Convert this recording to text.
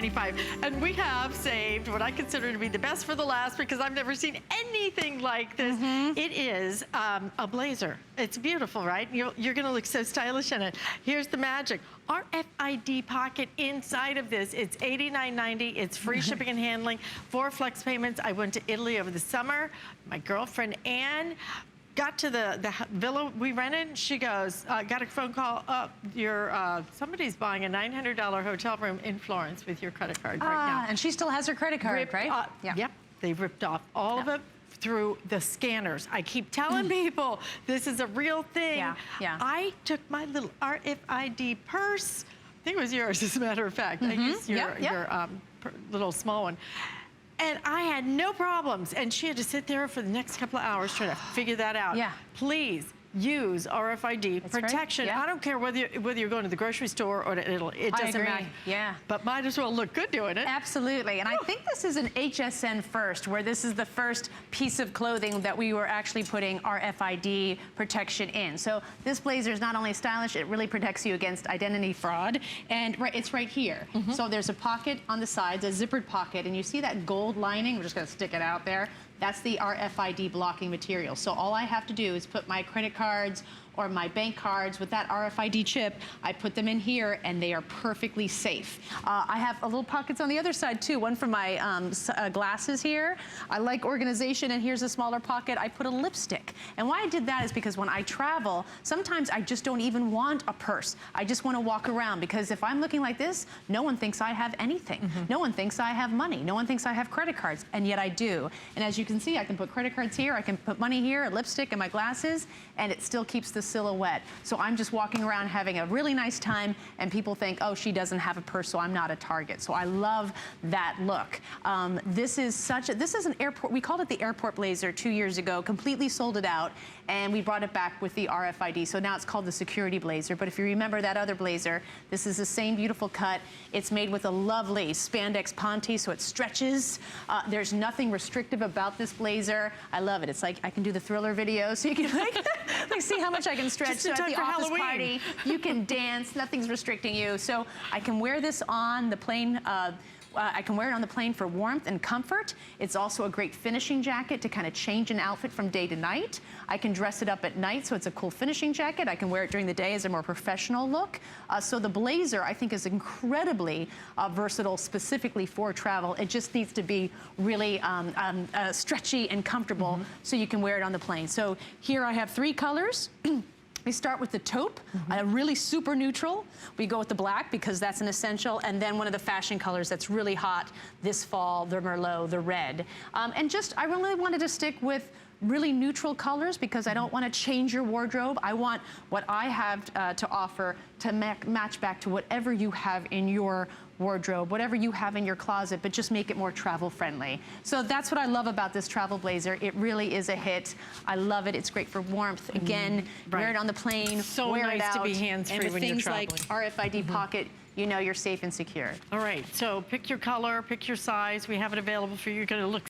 $19.95. And we have saved what I consider to be the best for the last because I've never seen anything like this. It is a blazer. It's beautiful, right? You're gonna look so stylish in it. Here's the magic. RFID pocket inside of this. It's $89.90. It's free shipping and handling, 4 flex payments. I went to Italy over the summer. My girlfriend Anne got to the villa we rented. She goes, got a phone call, somebody's buying a $900 hotel room in Florence with your credit card right now. And she still has her credit card, right? Yep, they ripped off all of it through the scanners. I keep telling people this is a real thing. I took my little RFID purse. I think it was yours, as a matter of fact. I used your little small one. And I had no problems. And she had to sit there for the next couple of hours trying to figure that out. Please use RFID protection. I don't care whether you're going to the grocery store or to Italy. It doesn't matter. But might as well look good doing it. Absolutely. And I think this is an HSN first, where this is the first piece of clothing that we were actually putting RFID protection in. So this blazer is not only stylish, it really protects you against identity fraud. And it's right here. So there's a pocket on the sides, a zippered pocket, and you see that gold lining? We're just gonna stick it out there. That's the RFID blocking material. So all I have to do is put my credit cards or my bank cards with that RFID chip. I put them in here and they are perfectly safe. I have a little pockets on the other side too, one for my glasses here. I like organization, and here's a smaller pocket. I put a lipstick. And why I did that is because when I travel, sometimes I just don't even want a purse. I just want to walk around, because if I'm looking like this, no one thinks I have anything. No one thinks I have money. No one thinks I have credit cards, and yet I do. And as you can see, I can put credit cards here, I can put money here, a lipstick, and my glasses, and it still keeps the silhouette. So I'm just walking around having a really nice time, and people think, oh, she doesn't have a purse, so I'm not a target. So I love that look. This is an airport, we called it the airport blazer 2 years ago, completely sold it out, and we brought it back with the RFID. So now it's called the security blazer. But if you remember that other blazer, this is the same beautiful cut. It's made with a lovely spandex ponte, so it stretches. There's nothing restrictive about this blazer. I love it. It's like I can do the Thriller video, so you can like see how much I can stretch. So at the office party, you can dance. Nothing's restricting you. So I can wear this on the plane. I can wear it on the plane for warmth and comfort. It's also a great finishing jacket to kind of change an outfit from day to night. I can dress it up at night, so it's a cool finishing jacket. I can wear it during the day as a more professional look. So the blazer, I think, is incredibly versatile, specifically for travel. It just needs to be really stretchy and comfortable, so you can wear it on the plane. So here I have 3 colors. We start with the taupe, really super neutral. We go with the black because that's an essential, and then one of the fashion colors that's really hot this fall, the Merlot, the red. And just, I really wanted to stick with really neutral colors because I don't want to change your wardrobe. I want what I have to offer to match back to whatever you have in your wardrobe, whatever you have in your closet, but just make it more travel friendly. So that's what I love about this travel blazer. It really is a hit. I love it. It's great for warmth. Again, wear it on the plane, so wear nice it out. to be hands-free when you're traveling. And with things like RFID pocket, you know you're safe and secure. All right, so pick your color, pick your size. We have it available for you. You're gonna look